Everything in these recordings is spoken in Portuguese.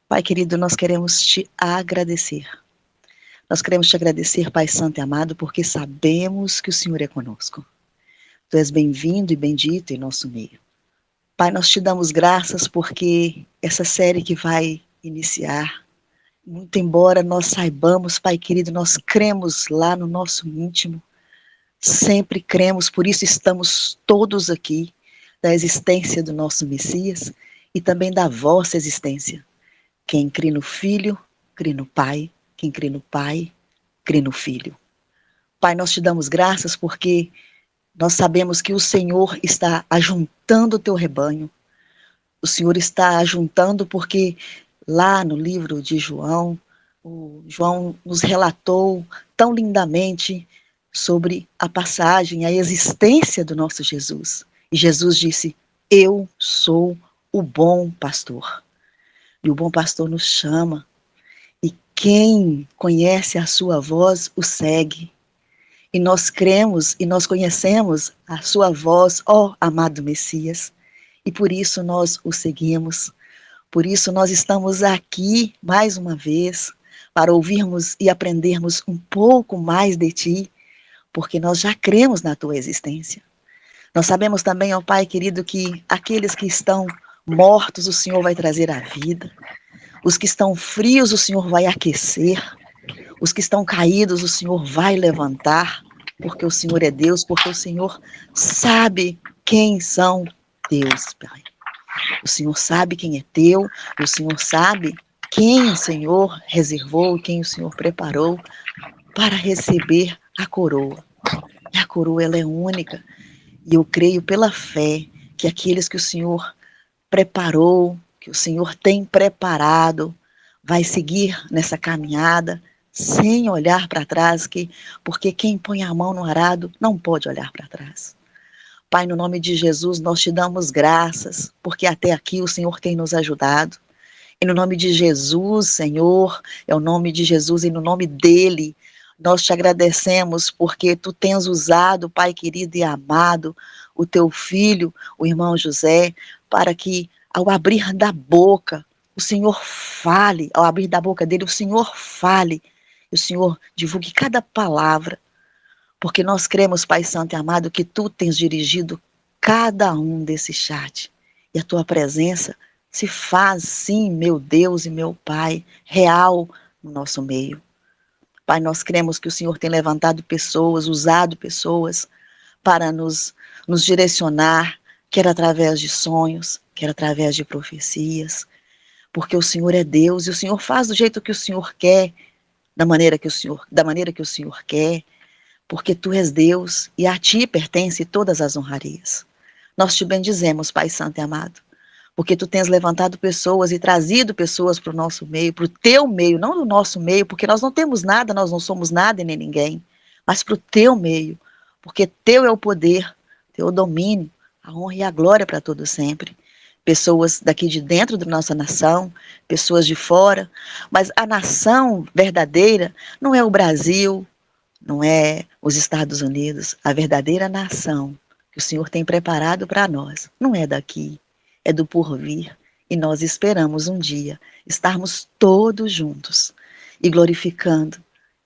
Pai querido, nós queremos te agradecer. Nós queremos te agradecer, Pai Santo e amado, porque sabemos que o Senhor é conosco. Tu és bem-vindo e bendito em nosso meio. Pai, nós te damos graças porque essa série que vai iniciar, muito embora nós saibamos, Pai querido, nós cremos lá no nosso íntimo, sempre cremos, por isso estamos todos aqui, da existência do nosso Messias e também da vossa existência. Quem crê no Filho, crê no Pai. Quem crê no Pai, crê no Filho. Pai, nós te damos graças porque nós sabemos que o Senhor está ajuntando o teu rebanho. O Senhor está ajuntando porque lá no livro de João, o João nos relatou tão lindamente sobre a passagem, a existência do nosso Jesus. E Jesus disse: Eu sou o bom pastor. E o bom pastor nos chama. E quem conhece a sua voz, o segue. E nós cremos e nós conhecemos a sua voz, ó amado Messias. E por isso nós o seguimos. Por isso nós estamos aqui mais uma vez para ouvirmos e aprendermos um pouco mais de ti, porque nós já cremos na tua existência. Nós sabemos também, ó Pai querido, que aqueles que estão mortos, o Senhor vai trazer à vida. Os que estão frios, o Senhor vai aquecer. Os que estão caídos, o Senhor vai levantar, porque o Senhor é Deus, porque o Senhor sabe quem são teus, Pai. O Senhor sabe quem é teu, e o Senhor sabe quem o Senhor reservou, quem o Senhor preparou para receber a coroa. E a coroa, ela é única. E eu creio pela fé que aqueles que o Senhor preparou, que o Senhor tem preparado, vai seguir nessa caminhada sem olhar para trás, porque quem põe a mão no arado não pode olhar para trás. Pai, no nome de Jesus, nós te damos graças, porque até aqui o Senhor tem nos ajudado. E no nome de Jesus, Senhor, é o nome de Jesus e no nome dele, nós te agradecemos porque tu tens usado, Pai querido e amado, o teu filho, o irmão José, para que ao abrir da boca, o Senhor fale, ao abrir da boca dele, o Senhor fale, e o Senhor divulgue cada palavra, porque nós cremos, Pai Santo e amado, que tu tens dirigido cada um desse chat, e a tua presença se faz, sim, meu Deus e meu Pai, real no nosso meio. Pai, nós cremos que o Senhor tem levantado pessoas, usado pessoas para nos direcionar, quer através de sonhos, quer através de profecias, porque o Senhor é Deus e o Senhor faz do jeito que o Senhor quer, da maneira que o Senhor quer, porque tu és Deus e a ti pertence todas as honrarias. Nós te bendizemos, Pai Santo e amado, porque tu tens levantado pessoas e trazido pessoas para o nosso meio, para o teu meio, não no nosso meio, porque nós não temos nada, nós não somos nada e nem ninguém, mas para o teu meio, porque teu é o poder, teu é o domínio, a honra e a glória para todo sempre. Pessoas daqui de dentro da nossa nação, pessoas de fora, mas a nação verdadeira não é o Brasil, não é os Estados Unidos, a verdadeira nação que o Senhor tem preparado para nós, não é daqui, é do porvir. E nós esperamos um dia estarmos todos juntos e glorificando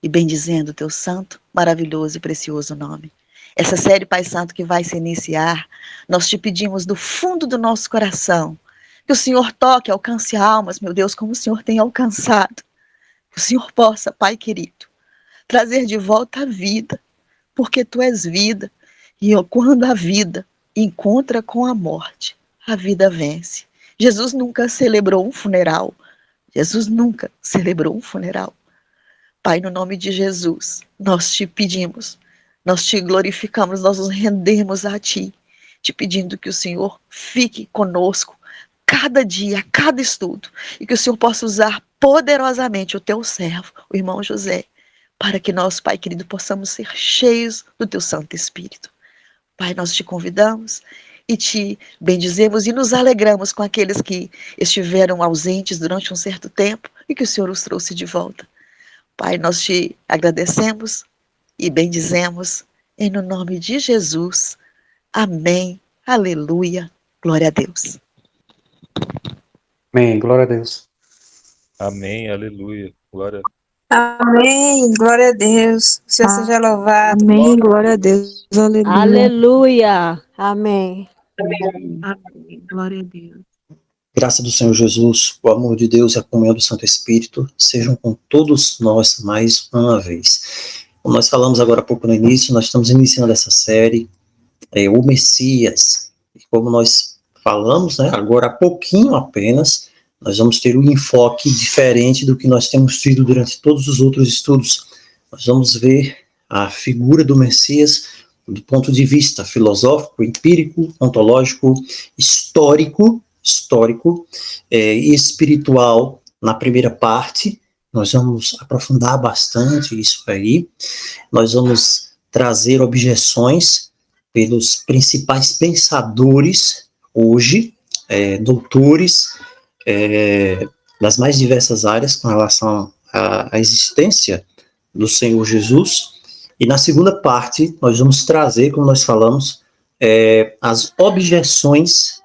e bendizendo o teu santo, maravilhoso e precioso nome. Essa série, Pai Santo, que vai se iniciar, nós te pedimos do fundo do nosso coração que o Senhor toque, alcance almas, meu Deus, como o Senhor tem alcançado. Que o Senhor possa, Pai querido, trazer de volta a vida, porque tu és vida. E quando a vida encontra com a morte, a vida vence. Jesus nunca celebrou um funeral. Jesus nunca celebrou um funeral. Pai, no nome de Jesus, nós te pedimos, nós te glorificamos, nós nos rendemos a ti, te pedindo que o Senhor fique conosco cada dia, cada estudo, e que o Senhor possa usar poderosamente o teu servo, o irmão José, para que nós, Pai querido, possamos ser cheios do teu Santo Espírito. Pai, nós te convidamos e te bendizemos e nos alegramos com aqueles que estiveram ausentes durante um certo tempo e que o Senhor os trouxe de volta. Pai, nós te agradecemos e bendizemos em no nome de Jesus. Amém. Aleluia. Glória a Deus. Amém, glória a Deus. Amém, aleluia. Glória. Amém. Glória a Deus. O Senhor seja louvado. Amém, glória a Deus, aleluia. Aleluia. Amém. Amém. Glória a Deus. Graça do Senhor Jesus, o amor de Deus e a comunhão do Santo Espírito sejam com todos nós mais uma vez. Como nós falamos agora há pouco no início, nós estamos iniciando essa série, o Messias. E como nós falamos, né, agora há pouquinho apenas, nós vamos ter um enfoque diferente do que nós temos tido durante todos os outros estudos. Nós vamos ver a figura do Messias do ponto de vista filosófico, empírico, ontológico, histórico e espiritual na primeira parte. Nós vamos aprofundar bastante isso aí. Nós vamos trazer objeções pelos principais pensadores hoje, doutores das mais diversas áreas com relação à existência do Senhor Jesus. E na segunda parte, nós vamos trazer, como nós falamos, as objeções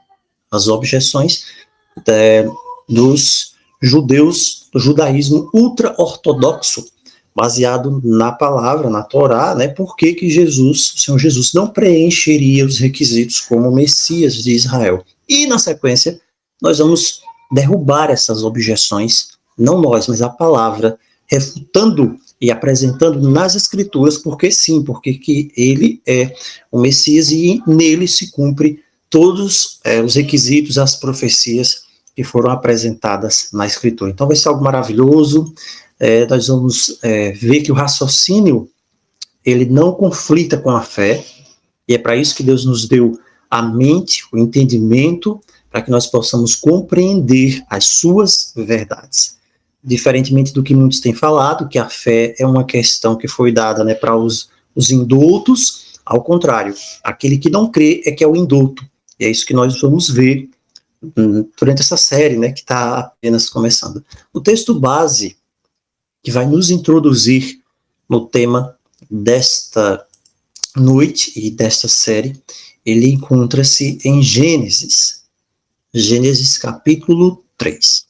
dos judeus, do judaísmo ultra-ortodoxo, baseado na palavra, na Torá, né? Por que Jesus, o Senhor Jesus, não preencheria os requisitos como Messias de Israel. E, na sequência, nós vamos derrubar essas objeções, não nós, mas a palavra, refutando e apresentando nas Escrituras, porque sim, porque que ele é o Messias e nele se cumpre todos os requisitos, as profecias que foram apresentadas na Escritura. Então vai ser algo maravilhoso. Nós vamos ver que o raciocínio, ele não conflita com a fé, e é para isso que Deus nos deu a mente, o entendimento, para que nós possamos compreender as suas verdades. Diferentemente do que muitos têm falado, que a fé é uma questão que foi dada, né, para os indoutos, ao contrário, aquele que não crê é que é o indouto. E é isso que nós vamos ver durante essa série, né, que está apenas começando. O texto base que vai nos introduzir no tema desta noite e desta série, ele encontra-se em Gênesis capítulo 3.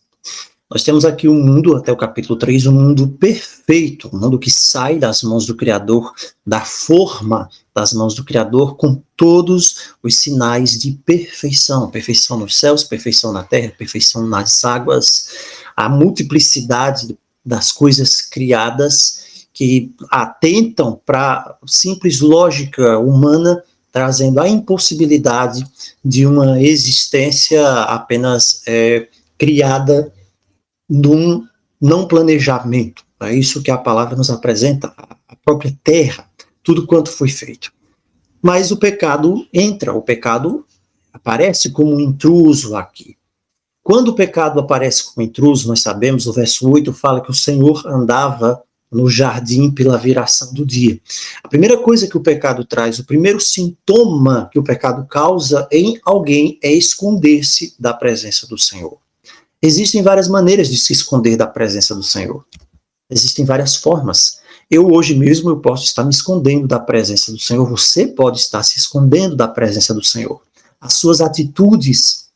Nós temos aqui um mundo, até o capítulo 3, um mundo perfeito, um mundo que sai das mãos do Criador, da forma das mãos do Criador, com todos os sinais de perfeição. Perfeição nos céus, perfeição na terra, perfeição nas águas, a multiplicidade das coisas criadas que atentam para a simples lógica humana, trazendo a impossibilidade de uma existência apenas criada num não planejamento. É isso que a palavra nos apresenta, a própria terra, tudo quanto foi feito. Mas o pecado entra, o pecado aparece como um intruso aqui. Quando o pecado aparece como intruso, nós sabemos, o verso 8 fala que o Senhor andava no jardim pela viração do dia. A primeira coisa que o pecado traz, o primeiro sintoma que o pecado causa em alguém é esconder-se da presença do Senhor. Existem várias maneiras de se esconder da presença do Senhor. Existem várias formas. Eu hoje mesmo eu posso estar me escondendo da presença do Senhor. Você pode estar se escondendo da presença do Senhor. As suas atitudes,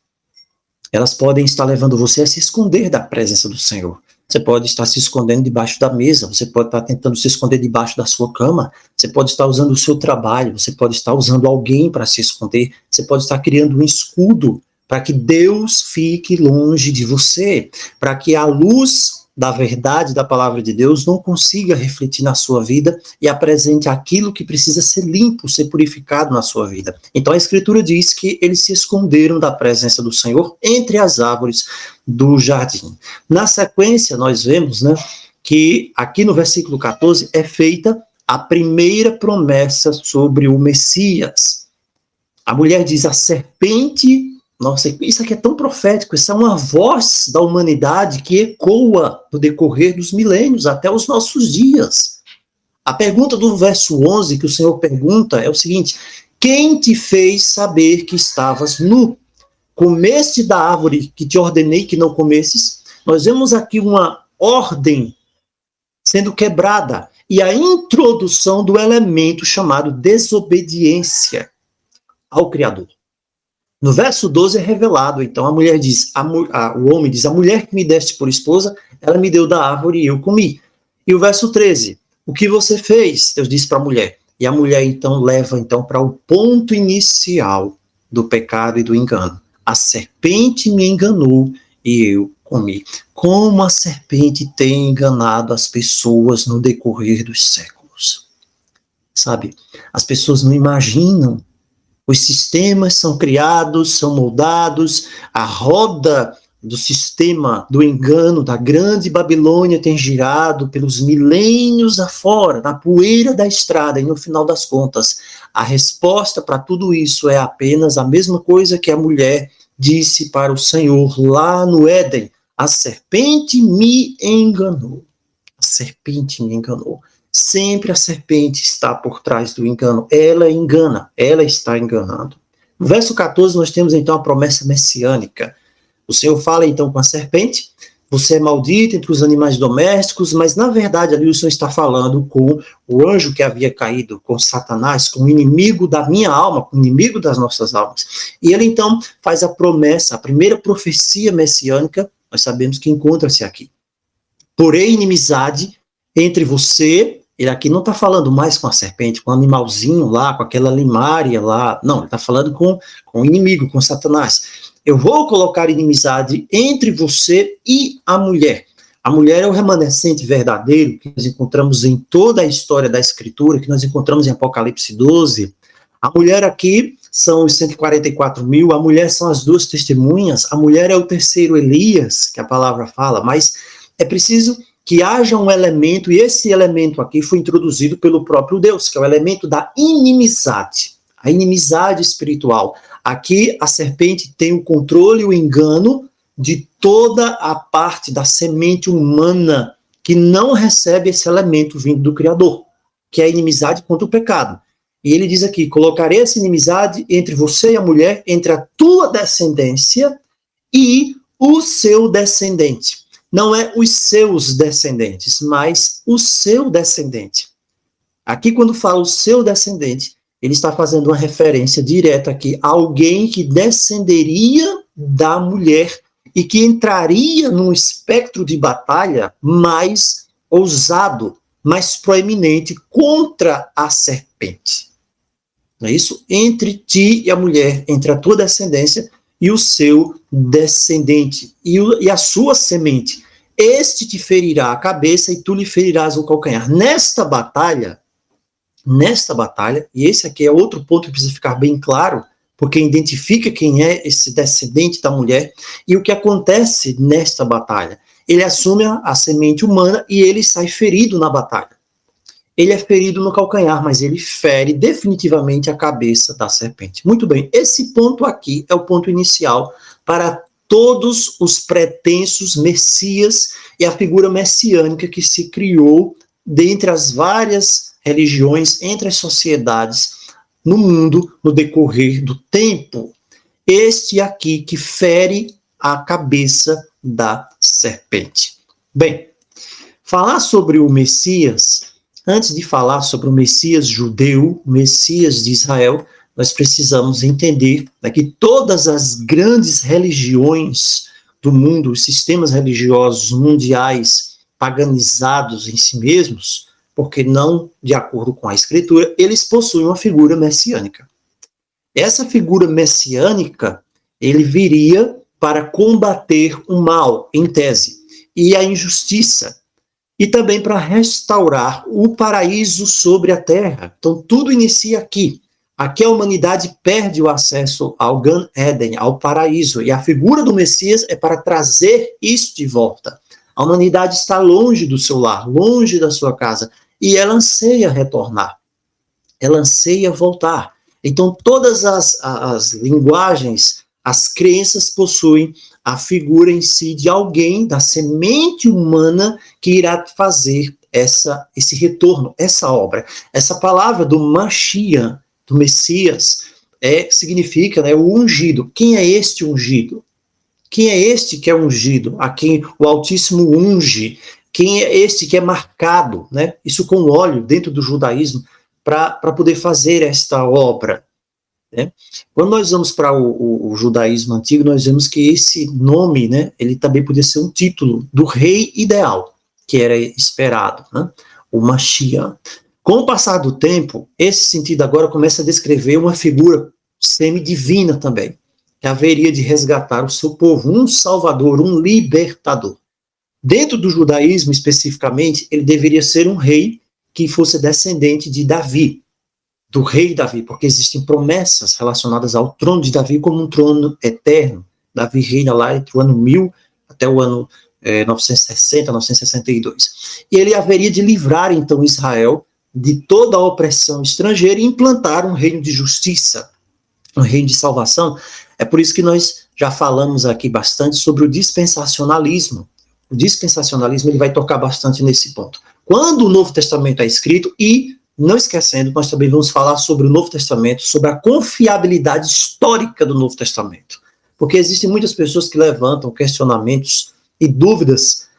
elas podem estar levando você a se esconder da presença do Senhor. Você pode estar se escondendo debaixo da mesa, você pode estar tentando se esconder debaixo da sua cama, você pode estar usando o seu trabalho, você pode estar usando alguém para se esconder, você pode estar criando um escudo para que Deus fique longe de você, para que a luz da verdade da palavra de Deus não consiga refletir na sua vida e apresente aquilo que precisa ser limpo, ser purificado na sua vida. Então a Escritura diz que eles se esconderam da presença do Senhor entre as árvores do jardim. Na sequência, nós vemos, né, que aqui no versículo 14 é feita a primeira promessa sobre o Messias. A mulher diz: a serpente... Nossa, isso aqui é tão profético, isso é uma voz da humanidade que ecoa no decorrer dos milênios, até os nossos dias. A pergunta do verso 11 que o Senhor pergunta é o seguinte: quem te fez saber que estavas nu? Comeste da árvore que te ordenei que não comesses? Nós vemos aqui uma ordem sendo quebrada e a introdução do elemento chamado desobediência ao Criador. No verso 12 é revelado, então a mulher diz, o homem diz, a mulher que me deste por esposa, ela me deu da árvore e eu comi. E o verso 13, o que você fez? Deus disse para a mulher. E a mulher então leva então para o ponto inicial do pecado e do engano. A serpente me enganou e eu comi. Como a serpente tem enganado as pessoas no decorrer dos séculos. Sabe, as pessoas não imaginam. Os sistemas são criados, são moldados, a roda do sistema do engano da grande Babilônia tem girado pelos milênios afora, na poeira da estrada, e no final das contas, a resposta para tudo isso é apenas a mesma coisa que a mulher disse para o Senhor lá no Éden: a serpente me enganou. A serpente me enganou. Sempre a serpente está por trás do engano. Ela engana, ela está enganando. No verso 14, nós temos então a promessa messiânica. O Senhor fala então com a serpente: você é maldita entre os animais domésticos, mas na verdade ali o Senhor está falando com o anjo que havia caído, com Satanás, com o inimigo da minha alma, com o inimigo das nossas almas. E ele então faz a promessa, a primeira profecia messiânica, nós sabemos que encontra-se aqui. Porém, inimizade entre você. Ele aqui não está falando mais com a serpente, com o animalzinho lá, com aquela limária lá. Não, ele está falando com o inimigo, com Satanás. Eu vou colocar inimizade entre você e a mulher. A mulher é o remanescente verdadeiro que nós encontramos em toda a história da Escritura, que nós encontramos em Apocalipse 12. A mulher aqui são os 144 mil, a mulher são as duas testemunhas, a mulher é o terceiro Elias, que a palavra fala, mas é preciso que haja um elemento, e esse elemento aqui foi introduzido pelo próprio Deus, que é o elemento da inimizade, a inimizade espiritual. Aqui a serpente tem o controle e o engano de toda a parte da semente humana que não recebe esse elemento vindo do Criador, que é a inimizade contra o pecado. E ele diz aqui: colocarei essa inimizade entre você e a mulher, entre a tua descendência e o seu descendente. Não é os seus descendentes, mas o seu descendente. Aqui, quando fala o seu descendente, ele está fazendo uma referência direta aqui a alguém que descenderia da mulher e que entraria num espectro de batalha mais ousado, mais proeminente contra a serpente. Não é isso? Entre ti e a mulher, entre a tua descendência e o seu descendente, e a sua semente. Este te ferirá a cabeça e tu lhe ferirás o calcanhar. Nesta batalha, e esse aqui é outro ponto que precisa ficar bem claro, porque identifica quem é esse descendente da mulher, e o que acontece nesta batalha. Ele assume a semente humana e ele sai ferido na batalha. Ele é ferido no calcanhar, mas ele fere definitivamente a cabeça da serpente. Muito bem, esse ponto aqui é o ponto inicial para todos os pretensos messias e a figura messiânica que se criou dentre as várias religiões, entre as sociedades no mundo, no decorrer do tempo. Este aqui que fere a cabeça da serpente. Bem, falar sobre o Messias, antes de falar sobre o Messias judeu, o Messias de Israel, nós precisamos entender, né, que todas as grandes religiões do mundo, os sistemas religiosos mundiais paganizados em si mesmos, porque não de acordo com a Escritura, eles possuem uma figura messiânica. Essa figura messiânica, ele viria para combater o mal, em tese, e a injustiça, e também para restaurar o paraíso sobre a terra. Então, tudo inicia aqui. Aqui a humanidade perde o acesso ao Gan Eden, ao paraíso, e a figura do Messias é para trazer isso de volta. A humanidade está longe do seu lar, longe da sua casa, e ela anseia retornar, ela anseia voltar. Então, todas as linguagens, as crenças possuem a figura em si de alguém, da semente humana, que irá fazer esse retorno, essa obra. Essa palavra do Mashiach, do Messias, significa, né, o ungido. Quem é este ungido? Quem é este que é ungido? A quem o Altíssimo unge? Quem é este que é marcado, né? Isso com óleo dentro do judaísmo, para poder fazer esta obra? né? Quando nós vamos para o judaísmo antigo, nós vemos que esse nome, né, ele também podia ser um título do rei ideal, que era esperado, né? O Mashiach. Com o passar do tempo, esse sentido agora começa a descrever uma figura semidivina também, que haveria de resgatar o seu povo, um salvador, um libertador. Dentro do judaísmo, especificamente, ele deveria ser um rei que fosse descendente de Davi, do rei Davi, porque existem promessas relacionadas ao trono de Davi como um trono eterno. Davi reina lá entre o ano 1000 até o ano 960, 962. E ele haveria de livrar, então, Israel de toda a opressão estrangeira e implantar um reino de justiça, um reino de salvação. É por isso que nós já falamos aqui bastante sobre o dispensacionalismo. O dispensacionalismo ele vai tocar bastante nesse ponto. Quando o Novo Testamento é escrito, e, não esquecendo, nós também vamos falar sobre o Novo Testamento, sobre a confiabilidade histórica do Novo Testamento. Porque existem muitas pessoas que levantam questionamentos e dúvidas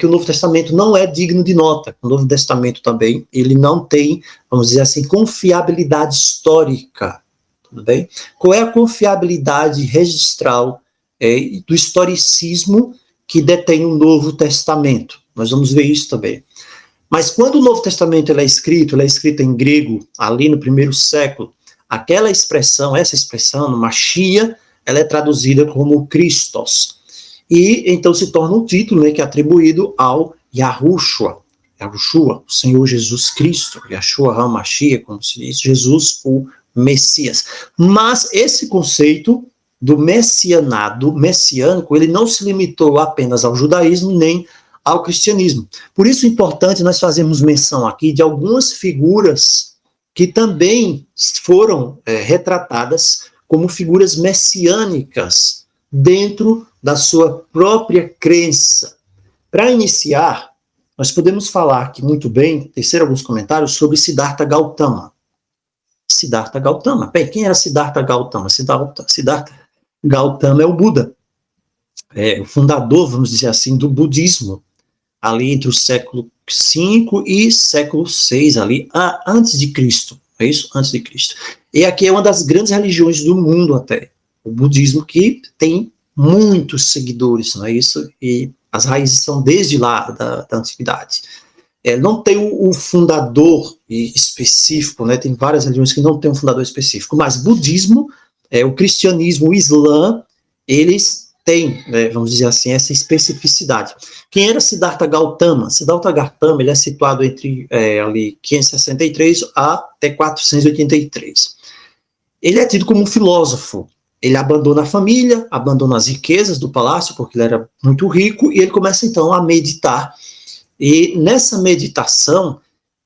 que o Novo Testamento não é digno de nota. O Novo Testamento também, ele não tem, vamos dizer assim, confiabilidade histórica. Tudo bem? Qual é a confiabilidade registral do historicismo que detém o Novo Testamento? Nós vamos ver isso também. Mas quando o Novo Testamento ele é escrito em grego, ali no primeiro século, aquela expressão, essa expressão, no Mashiach, ela é traduzida como Christos. E então se torna um título, né, que é atribuído ao Yahushua, o Senhor Jesus Cristo, Yahshua HaMashiach, como se diz, Jesus o Messias. Mas esse conceito do messiânico, ele não se limitou apenas ao judaísmo, nem ao cristianismo. Por isso é importante nós fazermos menção aqui de algumas figuras que também foram retratadas como figuras messiânicas dentro da sua própria crença. Para iniciar, nós podemos falar aqui muito bem, tecer alguns comentários sobre Siddhartha Gautama. Siddhartha Gautama. Bem, quem era Siddhartha Gautama? Siddhartha Gautama é o Buda, o fundador, vamos dizer assim, do budismo, ali entre o século V e século VI, ali, antes de Cristo, é isso? Antes de Cristo. E aqui é uma das grandes religiões do mundo até, o budismo, que tem muitos seguidores, não é isso? E as raízes são desde lá da antiguidade. Não tem um fundador específico, né? Tem várias religiões que não tem um fundador específico, mas budismo, o cristianismo, o islã, eles têm, vamos dizer assim, essa especificidade. Quem era Siddhartha Gautama? Siddhartha Gautama, ele é situado entre ali 563 até 483. Ele é tido como um filósofo. Ele abandona a família, abandona as riquezas do palácio, porque ele era muito rico, e ele começa então a meditar. E nessa meditação,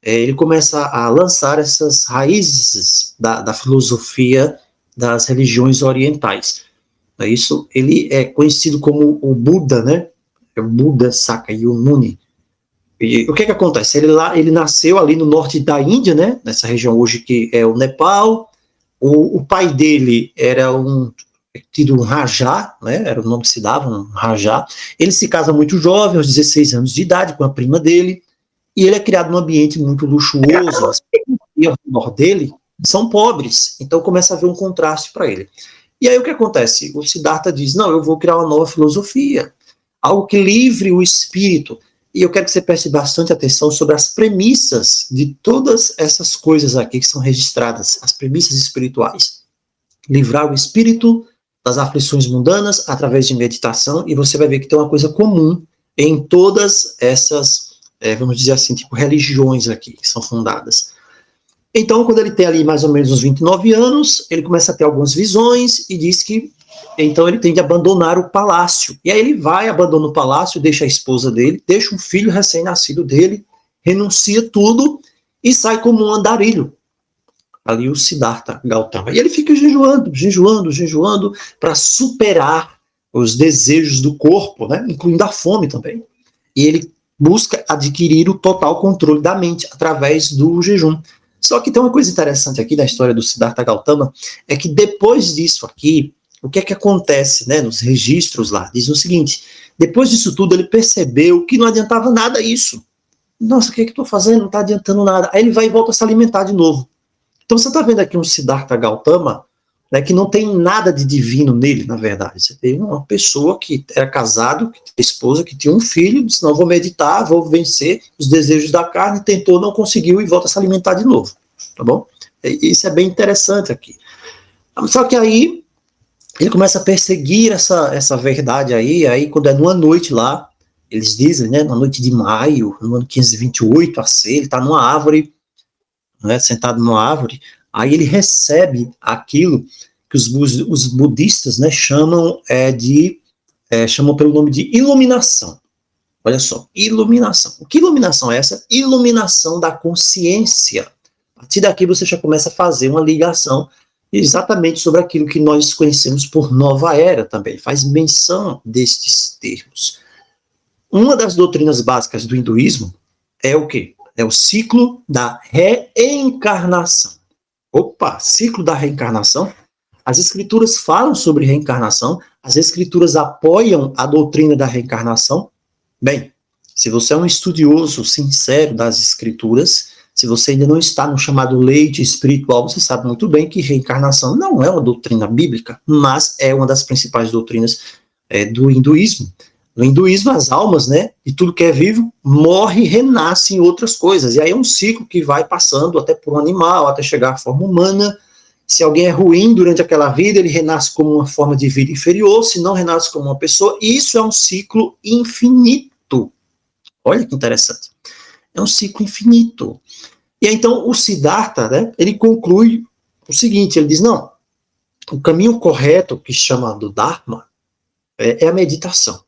ele começa a lançar essas raízes da filosofia das religiões orientais. Isso, ele é conhecido como o Buda, né? O Buda Sakyamuni. E o que acontece? Ele nasceu ali no norte da Índia, né? Nessa região hoje que é o Nepal. O pai dele era tido um Rajá, né? Era o nome que se dava, um Rajá. Ele se casa muito jovem, aos 16 anos de idade, com a prima dele, e ele é criado num ambiente muito luxuoso. As pessoas ao redor dele são pobres, então começa a haver um contraste para ele. E aí o que acontece? O Siddhartha diz, não, eu vou criar uma nova filosofia, algo que livre o espírito. E eu quero que você preste bastante atenção sobre as premissas de todas essas coisas aqui que são registradas, as premissas espirituais. Livrar o espírito das aflições mundanas através de meditação, e você vai ver que tem uma coisa comum em todas essas, vamos dizer assim, tipo religiões aqui que são fundadas. Então, quando ele tem ali mais ou menos uns 29 anos, ele começa a ter algumas visões e diz que, então, ele tem de abandonar o palácio. E aí ele vai, abandona o palácio, deixa a esposa dele, deixa um filho recém-nascido dele, renuncia tudo e sai como um andarilho. Ali o Siddhartha Gautama. E ele fica jejuando para superar os desejos do corpo, né, incluindo a fome também. E ele busca adquirir o total controle da mente através do jejum. Só que tem uma coisa interessante aqui da história do Siddhartha Gautama, é que depois disso aqui, o que é que acontece, né, nos registros lá? Diz o seguinte, depois disso tudo ele percebeu que não adiantava nada isso. Nossa, o que é que eu estou fazendo? Não está adiantando nada. Aí ele vai e volta a se alimentar de novo. Então você está vendo aqui um Siddhartha Gautama né, que não tem nada de divino nele, na verdade. Você tem uma pessoa que era casado, que tinha esposa, que tinha um filho, disse, não, vou meditar, vou vencer os desejos da carne, tentou, não conseguiu e volta a se alimentar de novo, tá bom? Isso é bem interessante aqui. Só que aí, ele começa a perseguir essa verdade aí quando é numa noite lá, eles dizem, né, na noite de maio, no ano 528 AC, ele está numa árvore, né, sentado numa árvore, aí ele recebe aquilo que os budistas, né, chamam pelo nome de iluminação. Olha só, iluminação. O que iluminação é essa? Iluminação da consciência. A partir daqui você já começa a fazer uma ligação exatamente sobre aquilo que nós conhecemos por nova era também. Faz menção destes termos. Uma das doutrinas básicas do hinduísmo é o quê? É o ciclo da reencarnação. Opa, ciclo da reencarnação. As escrituras falam sobre reencarnação, as escrituras apoiam a doutrina da reencarnação. Bem, se você é um estudioso sincero das escrituras, se você ainda não está no chamado leite espiritual, você sabe muito bem que reencarnação não é uma doutrina bíblica, mas é uma das principais doutrinas do hinduísmo. No hinduísmo, as almas, né, de tudo que é vivo, morre e renasce em outras coisas. E aí é um ciclo que vai passando até por um animal, até chegar à forma humana. Se alguém é ruim durante aquela vida, ele renasce como uma forma de vida inferior, se não renasce como uma pessoa. E isso é um ciclo infinito. Olha que interessante. É um ciclo infinito. E aí, então, o Siddhartha, né, ele conclui o seguinte, ele diz, não, o caminho correto, que chama do Dharma, é a meditação.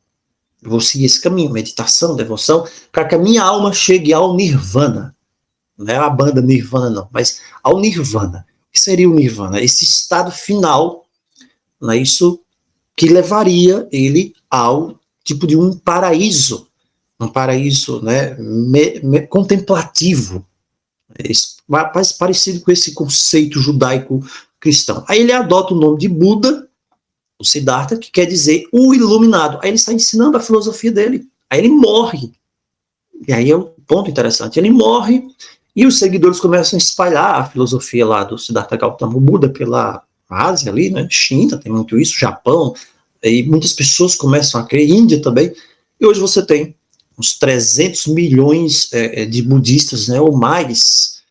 Eu vou seguir esse caminho, meditação, devoção, para que a minha alma chegue ao Nirvana. Não é a banda Nirvana, não, mas ao Nirvana. O que seria o Nirvana? Esse estado final, né, isso que levaria ele ao tipo de um paraíso, né, contemplativo, mais parecido com esse conceito judaico-cristão. Aí ele adota o nome de Buda, o Siddhartha, que quer dizer o iluminado. Aí ele está ensinando a filosofia dele. Aí ele morre. E aí é um ponto interessante. Ele morre e os seguidores começam a espalhar a filosofia lá do Siddhartha Gautama Buda pela Ásia ali, né? China tem muito isso, Japão, e muitas pessoas começam a crer, Índia também. E hoje você tem uns 300 milhões de budistas, né, ou mais.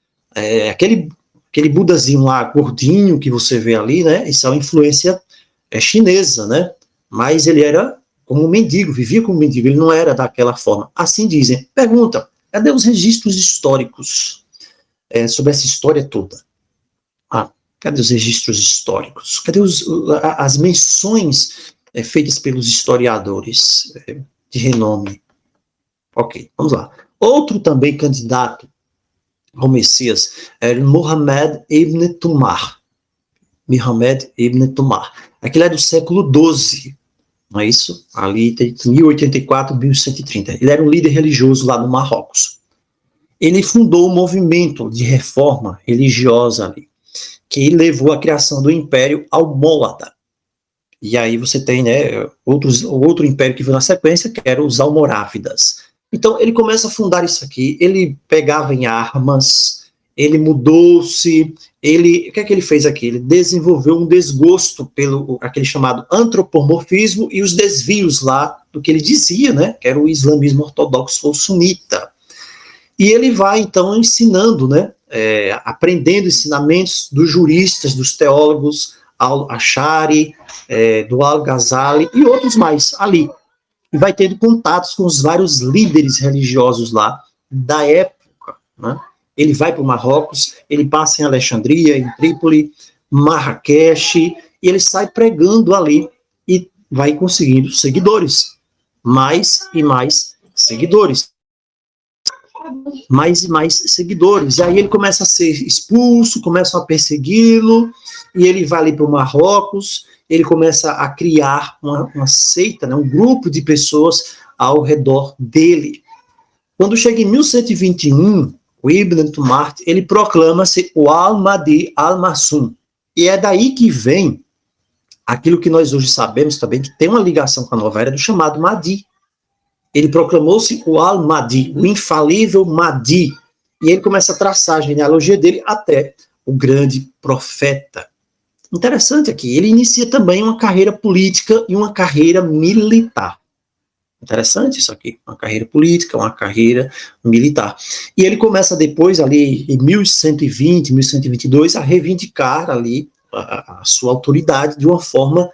Aquele Budazinho lá, gordinho, que você vê ali, né? Isso é uma influência chinesa, né? Mas ele era como um mendigo, vivia como um mendigo, ele não era daquela forma. Assim dizem. Pergunta, cadê os registros históricos sobre essa história toda? Cadê os registros históricos? Cadê as menções feitas pelos historiadores de renome? Ok, vamos lá. Outro também candidato ao Messias era Muhammad ibn Tumar. Muhammad ibn Tumar. Aquele é do século XII, não é isso? Ali tem 1084, 1130. Ele era um líder religioso lá no Marrocos. Ele fundou um movimento de reforma religiosa ali, que levou à criação do Império Almórada. E aí você tem, né, outro império que veio na sequência, que era os Almorávidas. Então ele começa a fundar isso aqui, ele pegava em armas, ele mudou-se, o que é que ele fez aqui? Ele desenvolveu um desgosto pelo aquele chamado antropomorfismo e os desvios lá do que ele dizia, né, que era o islamismo ortodoxo ou sunita. E ele vai, então, ensinando, né, aprendendo ensinamentos dos juristas, dos teólogos, Al-Ashari, do Al-Ghazali e outros mais ali. E vai tendo contatos com os vários líderes religiosos lá da época, né? Ele vai para o Marrocos, ele passa em Alexandria, em Trípoli, Marrakech, e ele sai pregando ali e vai conseguindo seguidores. Mais e mais seguidores. Mais e mais seguidores. E aí ele começa a ser expulso, começam a persegui-lo, e ele vai ali para o Marrocos, ele começa a criar uma seita, né, um grupo de pessoas ao redor dele. Quando chega em 1121, o Ibn Tumar, ele proclama-se o Al-Mahdi Al-Masum. E é daí que vem aquilo que nós hoje sabemos também, que tem uma ligação com a nova era do chamado Mahdi. Ele proclamou-se o Al-Mahdi, o infalível Mahdi. E ele começa a traçar a genealogia dele até o grande profeta. interessante aqui, ele inicia também uma carreira política e uma carreira militar. Interessante isso aqui, uma carreira política, uma carreira militar. E ele começa depois, ali em 1120, 1122, a reivindicar ali a sua autoridade de uma forma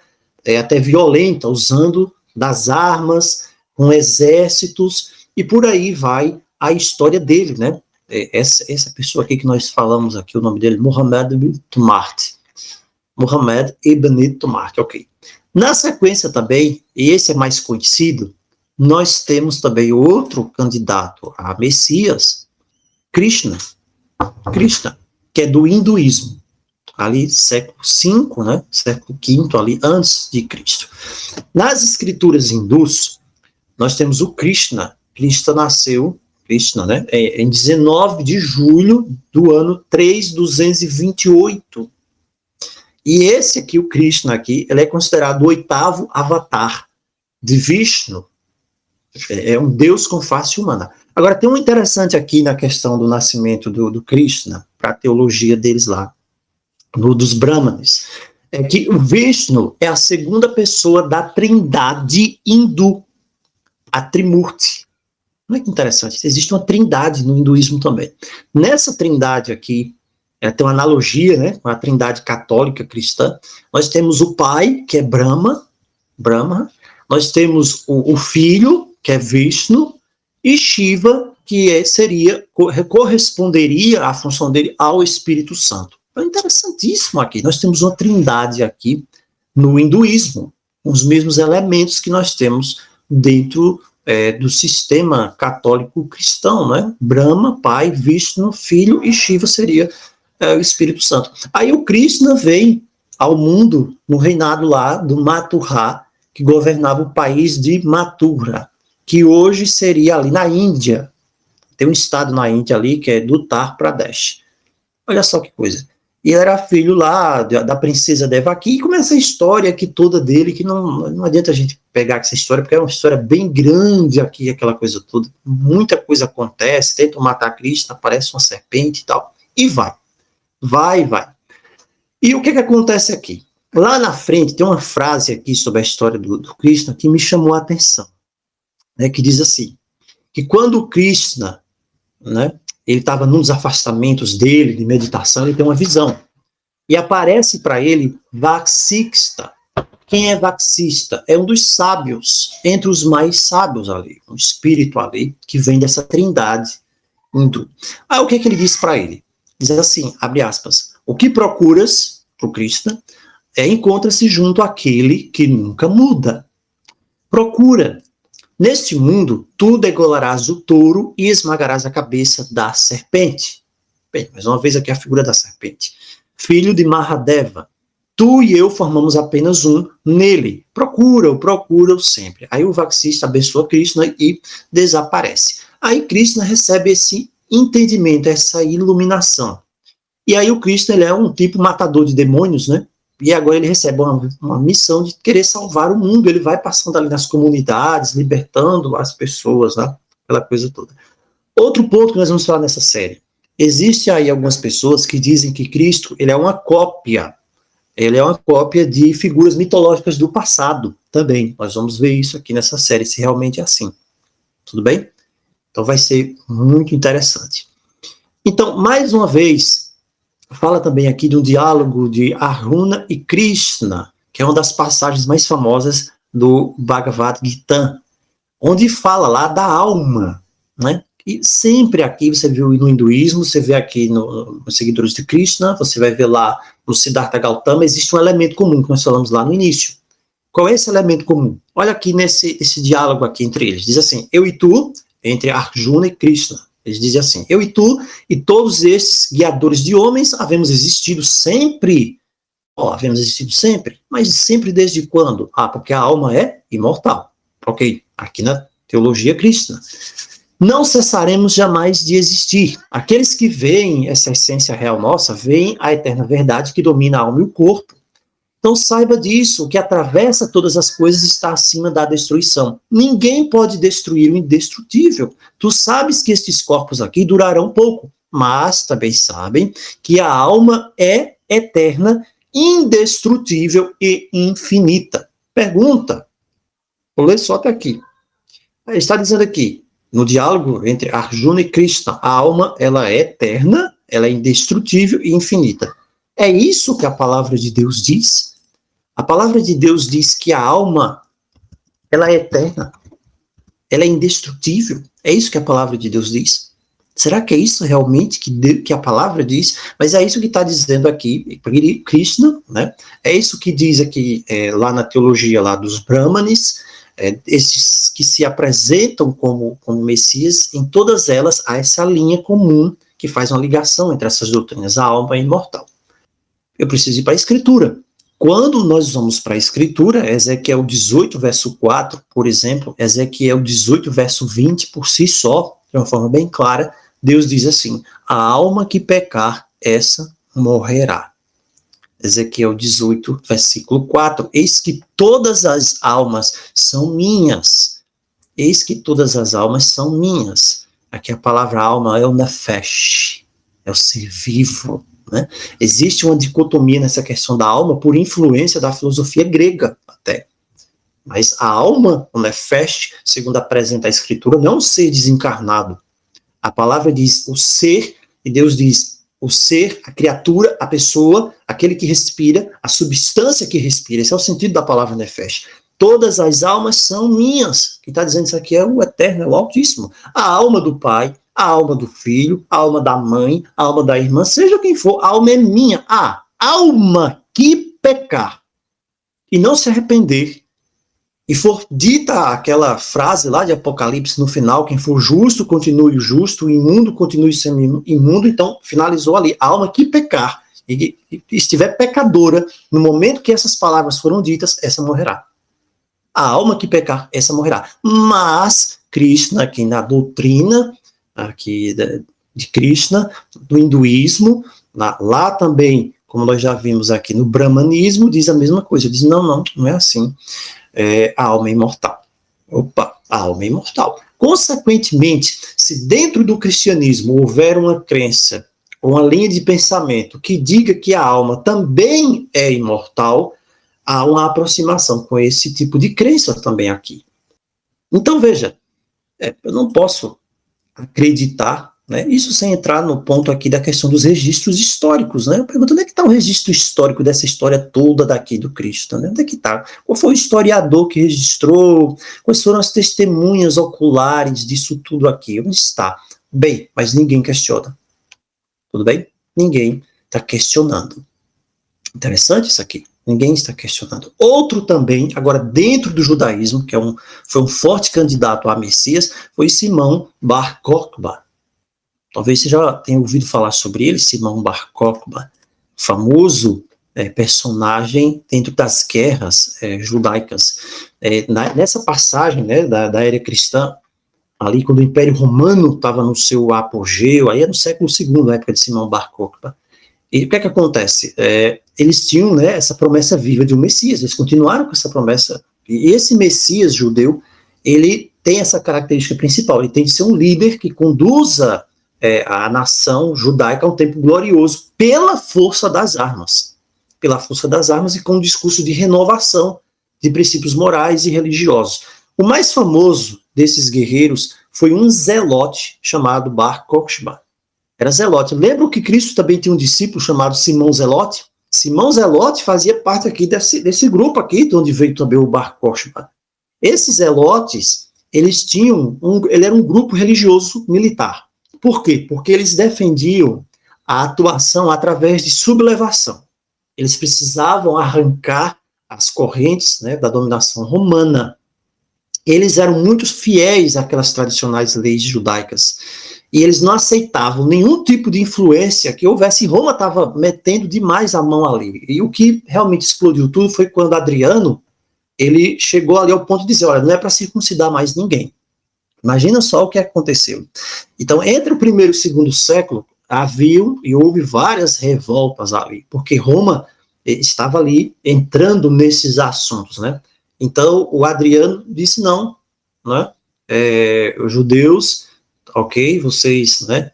até violenta, usando das armas, com exércitos, e por aí vai a história dele, né? Essa pessoa aqui que nós falamos aqui, o nome dele, Muhammad ibn Tumart. Muhammad ibn Tumart, ok. Na sequência também, e esse é mais conhecido, nós temos também outro candidato a Messias, Krishna, que é do hinduísmo, ali século V, né, século V, ali antes de Cristo. Nas escrituras hindus, nós temos o Krishna nasceu, né, em 19 de julho do ano 3228. E esse aqui, o Krishna aqui, ele é considerado o 8º avatar de Vishnu. É um Deus com face humana. Agora, tem um interessante aqui na questão do nascimento do Krishna, para a teologia deles lá, dos Brahmanes, é que o Vishnu é a segunda pessoa da trindade hindu, a Trimurti. Olha que interessante, existe uma trindade no hinduísmo também. Nessa trindade aqui, tem uma analogia, né, com a trindade católica cristã. Nós temos o pai, que é Brahma, nós temos o filho, que é Vishnu, e Shiva, que corresponderia à função dele ao Espírito Santo. É interessantíssimo aqui, nós temos uma trindade aqui no hinduísmo, com os mesmos elementos que nós temos dentro do sistema católico cristão, né? Brahma, pai, Vishnu, filho, e Shiva seria o Espírito Santo. Aí o Krishna vem ao mundo no reinado lá do Mathura, que governava o país de Mathura, que hoje seria ali na Índia. Tem um estado na Índia ali, que é do Uttar Pradesh. Olha só que coisa. E era filho lá da princesa Devaki, e começa a história aqui toda dele, que não adianta a gente pegar essa história, porque é uma história bem grande aqui, aquela coisa toda. Muita coisa acontece, tentam matar Krishna, aparece uma serpente e tal, e vai. E o que acontece aqui? Lá na frente tem uma frase aqui sobre a história do Krishna que me chamou a atenção, né, que diz assim, que quando o Krishna, né, ele estava nos afastamentos dele, de meditação, ele tem uma visão, e aparece para ele Vaxista. Quem é Vaxista? É um dos sábios, entre os mais sábios ali, um espírito ali, que vem dessa trindade hindu. Aí o que ele diz para ele? Diz assim, abre aspas, o que procuras, para o Krishna, encontra-se junto àquele que nunca muda. Procura. Neste mundo, tu degolarás o touro e esmagarás a cabeça da serpente. Bem, mais uma vez aqui a figura da serpente. Filho de Mahadeva, tu e eu formamos apenas um nele. Procura-o sempre. Aí o Vaxista abençoa Krishna e desaparece. Aí Krishna recebe esse entendimento, essa iluminação. E aí o Krishna, ele é um tipo matador de demônios, né? E agora ele recebe uma missão de querer salvar o mundo. Ele vai passando ali nas comunidades, libertando as pessoas, né? Aquela coisa toda. Outro ponto que nós vamos falar nessa série. Existem aí algumas pessoas que dizem que Cristo, ele é uma cópia. Ele é uma cópia de figuras mitológicas do passado também. Nós vamos ver isso aqui nessa série, se realmente é assim. Tudo bem? Então vai ser muito interessante. Então, mais uma vez, fala também aqui de um diálogo de Arjuna e Krishna, que é uma das passagens mais famosas do Bhagavad Gita, onde fala lá da alma, né? E sempre aqui, você viu no hinduísmo, você vê aqui nos seguidores de Krishna, você vai ver lá no Siddhartha Gautama, existe um elemento comum que nós falamos lá no início. Qual é esse elemento comum? Olha aqui esse diálogo aqui entre eles. Diz assim, eu e tu, entre Arjuna e Krishna. Eles dizem assim, eu e tu e todos esses guiadores de homens havemos existido sempre. Havemos existido sempre. Mas sempre desde quando? Porque a alma é imortal. Ok, aqui na teologia Krishna. Não cessaremos jamais de existir. Aqueles que veem essa essência real nossa, veem a eterna verdade que domina a alma e o corpo. Então saiba disso, o que atravessa todas as coisas está acima da destruição. Ninguém pode destruir o indestrutível. Tu sabes que estes corpos aqui durarão pouco, mas também sabem que a alma é eterna indestrutível e infinita. Pergunta, vou ler só até aqui. Está dizendo aqui, no diálogo entre Arjuna e Krishna, a alma, ela é eterna, ela é indestrutível e infinita. É isso que a palavra de Deus diz? A palavra de Deus diz que a alma, ela é eterna, ela é indestrutível. É isso que a palavra de Deus diz? Será que é isso realmente que a palavra diz? Mas é isso que está dizendo aqui Krishna, né? É isso que diz aqui lá na teologia lá dos Brahmanes, esses que se apresentam como Messias, em todas elas há essa linha comum que faz uma ligação entre essas doutrinas, a alma é imortal. Eu preciso ir para a Escritura. Quando nós vamos para a Escritura, Ezequiel 18, verso 4, por exemplo, Ezequiel 18, verso 20, por si só, de uma forma bem clara, Deus diz assim, a alma que pecar, essa morrerá. Ezequiel 18, versículo 4, eis que todas as almas são minhas. Eis que todas as almas são minhas. Aqui a palavra alma é o nefesh, é o ser vivo. Né? Existe uma dicotomia nessa questão da alma por influência da filosofia grega até. Mas a alma, o nefesh, segundo apresenta a Escritura, não é um ser desencarnado. A palavra diz o ser, e Deus diz o ser, a criatura, a pessoa, aquele que respira, a substância que respira. Esse é o sentido da palavra nefesh. Todas as almas são minhas. Quem está dizendo isso aqui é o Eterno, é o Altíssimo. A alma do Pai, a alma do Filho, a alma da mãe, a alma da irmã, seja quem for, a alma é minha. A alma que pecar e não se arrepender, e for dita aquela frase lá de Apocalipse no final, quem for justo, continue justo, o imundo, continue sendo imundo, então finalizou ali, a alma que pecar, e estiver pecadora, no momento que essas palavras foram ditas, essa morrerá. A alma que pecar, essa morrerá. Mas, Krishna, aqui na doutrina, aqui de Krishna, do hinduísmo, lá também, como nós já vimos aqui no brahmanismo, diz a mesma coisa, diz não é assim. A alma é imortal. Opa, a alma é imortal. Consequentemente, se dentro do cristianismo houver uma crença, uma linha de pensamento que diga que a alma também é imortal, há uma aproximação com esse tipo de crença também aqui. Então, veja, eu não posso acreditar, né, isso sem entrar no ponto aqui da questão dos registros históricos, né? Eu pergunto, onde é que está o registro histórico dessa história toda daqui do Cristo, né? Onde é que está? Qual foi o historiador que registrou? Quais foram as testemunhas oculares disso tudo aqui? Onde está? Bem, mas ninguém questiona. Tudo bem? Ninguém está questionando. Interessante isso aqui. Ninguém está questionando. Outro também, agora dentro do judaísmo, que foi um forte candidato a Messias, foi Simão Bar Kokhba. Talvez você já tenha ouvido falar sobre ele, Simão Bar Kokhba, famoso personagem dentro das guerras judaicas. Nessa passagem, né, da era cristã, ali quando o Império Romano estava no seu apogeu, aí é no século II, na época de Simão Bar Kokhba. E o que é que acontece? Eles tinham, né, essa promessa viva de um Messias, eles continuaram com essa promessa, e esse Messias judeu, ele tem essa característica principal, ele tem de ser um líder que conduza a nação judaica a um tempo glorioso pela força das armas e com um discurso de renovação de princípios morais e religiosos. O mais famoso desses guerreiros foi um zelote chamado Bar Kokhba. Era zelote. Lembra que Cristo também tinha um discípulo chamado Simão Zelote? Simão Zelote fazia parte aqui desse grupo aqui, de onde veio também o Bar Kokhba. Esses zelotes, ele era um grupo religioso militar. Por quê? Porque eles defendiam a atuação através de sublevação. Eles precisavam arrancar as correntes, né, da dominação romana. Eles eram muito fiéis àquelas tradicionais leis judaicas. E eles não aceitavam nenhum tipo de influência que houvesse. Roma estava metendo demais a mão ali. E o que realmente explodiu tudo foi quando Adriano, ele chegou ali ao ponto de dizer, olha, não é para circuncidar mais ninguém. Imagina só o que aconteceu. Então, entre o primeiro e o segundo século, houve várias revoltas ali, porque Roma estava ali entrando nesses assuntos, né? Então, o Adriano disse não, né? Os judeus, ok, vocês, né,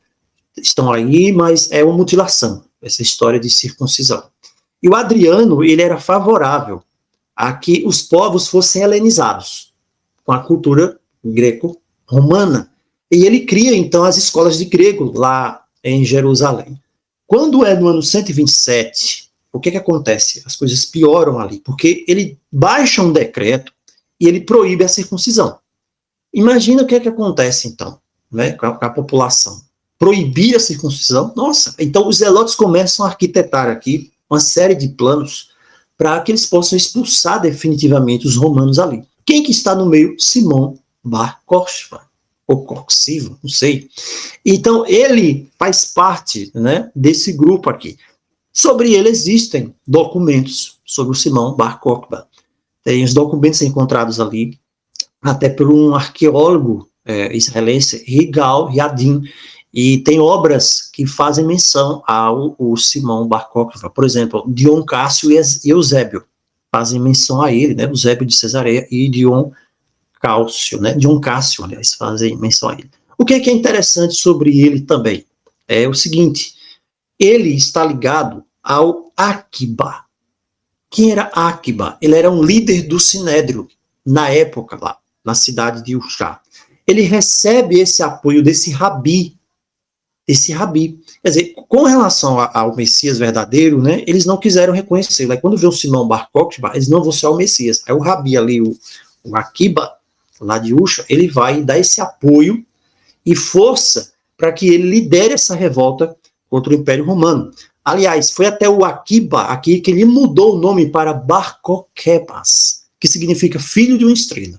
estão aí, mas é uma mutilação, essa história de circuncisão. E o Adriano, ele era favorável a que os povos fossem helenizados com a cultura greco-romana. E ele cria, então, as escolas de grego lá em Jerusalém. Quando é no ano 127, o que acontece? As coisas pioram ali, porque ele baixa um decreto e ele proíbe a circuncisão. Imagina o que acontece, então, né, com a população. Proibir a circuncisão? Nossa, então os zelotes começam a arquitetar aqui uma série de planos para que eles possam expulsar definitivamente os romanos ali. Quem que está no meio? Simão Bar Kokhba, ou Coxiva, não sei. Então, ele faz parte, né, desse grupo aqui. Sobre ele existem documentos sobre o Simão Bar Kokhba. Tem os documentos encontrados ali, até por um arqueólogo israelense, Rigal Yadin, e tem obras que fazem menção ao Simão Bar Kokhba. Por exemplo, Dion Cássio e Eusébio fazem menção a ele, né, Eusébio de Cesareia e Dion Cássio, aliás, fazem menção a ele. O que é interessante sobre ele também? É o seguinte, ele está ligado ao Akiba. Quem era Akiba? Ele era um líder do Sinédrio, na época lá, na cidade de Uxá. Ele recebe esse apoio desse rabi. Quer dizer, com relação ao Messias verdadeiro, né, eles não quiseram reconhecê-lo. Aí quando vê o Simão Bar Kokhba, eles não vão ser o Messias. Aí o rabi ali, o Akiba, lá de Uxa, ele vai dar esse apoio e força para que ele lidere essa revolta contra o Império Romano. Aliás, foi até o Akiba aqui que ele mudou o nome para Bar Kokhebas, que significa filho de uma estrela.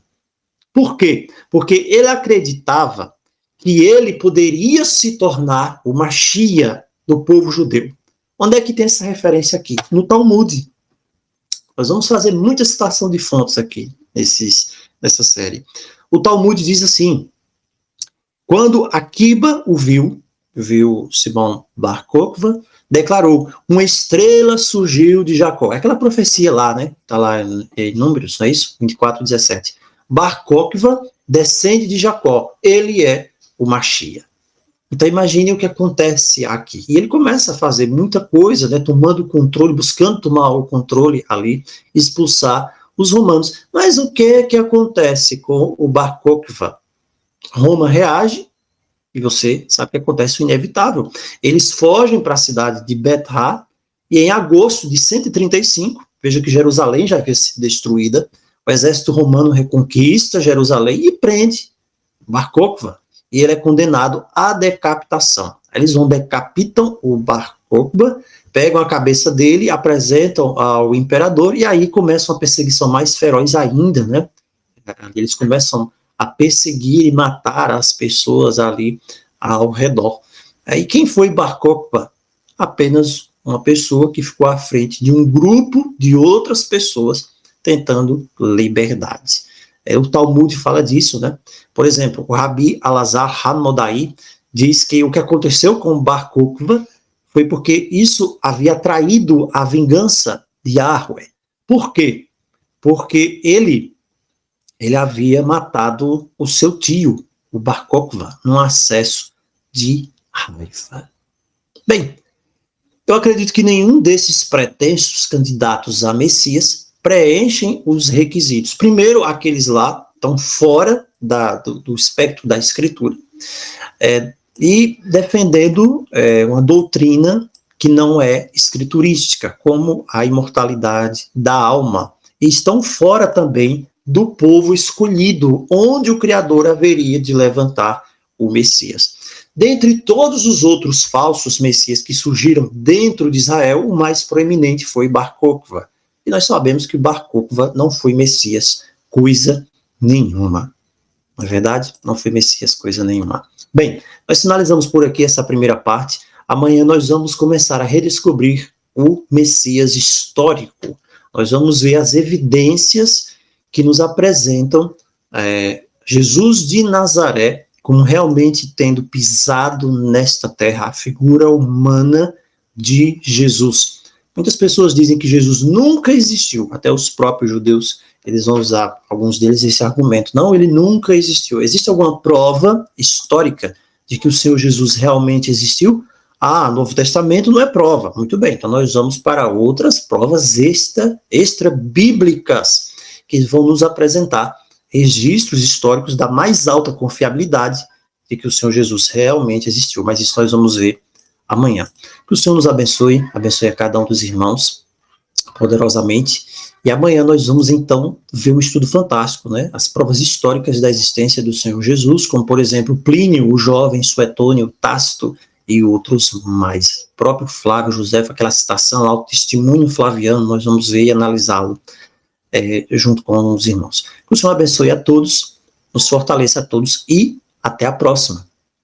Por quê? Porque ele acreditava que ele poderia se tornar o Mashiach do povo judeu. Onde é que tem essa referência aqui? No Talmud. Nós vamos fazer muita citação de fontes aqui, nessa série. O Talmud diz assim, quando Akiba o viu Simão Bar Kokhba, declarou, uma estrela surgiu de Jacó. É aquela profecia lá, né? Está lá em Números, não é isso? 24:17. Bar Kokhba descende de Jacó. Ele é o Mashiach. Então imagine o que acontece aqui. E ele começa a fazer muita coisa, né, tomando o controle, buscando tomar o controle ali, expulsar os romanos. Mas o que acontece com o Bar Kokhba? Roma reage, e você sabe que acontece o inevitável. Eles fogem para a cidade de Bet-Ha, e em agosto de 135, veja que Jerusalém já havia sido destruída, o exército romano reconquista Jerusalém e prende Bar Kokhba. E ele é condenado à decapitação. Eles decapitam o Bar Kokhba, pegam a cabeça dele, apresentam ao imperador, e aí começa uma perseguição mais feroz ainda, né? Eles começam a perseguir e matar as pessoas ali ao redor. E quem foi Bar Kokhba? Apenas uma pessoa que ficou à frente de um grupo de outras pessoas tentando liberdade. O Talmud fala disso, né? Por exemplo, o Rabi Alazar Hanmodai diz que o que aconteceu com Bar Kokhba foi porque isso havia traído a vingança de Yahweh. Por quê? Porque ele havia matado o seu tio, o Bar Kokhba, num acesso de raiva. Bem, eu acredito que nenhum desses pretensos candidatos a Messias preenchem os requisitos. Primeiro, aqueles lá estão fora do espectro da Escritura, e defendendo uma doutrina que não é escriturística, como a imortalidade da alma. E estão fora também do povo escolhido, onde o Criador haveria de levantar o Messias. Dentre todos os outros falsos Messias que surgiram dentro de Israel, o mais proeminente foi Bar Kokhba. E nós sabemos que Bar Kokhba não foi Messias coisa nenhuma. Não é verdade? Não foi Messias coisa nenhuma. Bem, nós finalizamos por aqui essa primeira parte. Amanhã nós vamos começar a redescobrir o Messias histórico. Nós vamos ver as evidências que nos apresentam Jesus de Nazaré como realmente tendo pisado nesta terra, a figura humana de Jesus. Muitas pessoas dizem que Jesus nunca existiu, até os próprios judeus, eles vão usar, alguns deles, esse argumento. Não, ele nunca existiu. Existe alguma prova histórica de que o Senhor Jesus realmente existiu? Ah, Novo Testamento não é prova. Muito bem, então nós vamos para outras provas extra-bíblicas, que vão nos apresentar registros históricos da mais alta confiabilidade de que o Senhor Jesus realmente existiu. Mas isso nós vamos ver amanhã. Que o Senhor nos abençoe a cada um dos irmãos poderosamente. E amanhã nós vamos, então, ver um estudo fantástico, né? As provas históricas da existência do Senhor Jesus, como, por exemplo, Plínio, o jovem, Suetônio, Tácito e outros mais. O próprio Flávio Josefo, aquela citação lá, o testemunho flaviano, nós vamos ver e analisá-lo junto com os irmãos. Que o Senhor abençoe a todos, nos fortaleça a todos e até a próxima.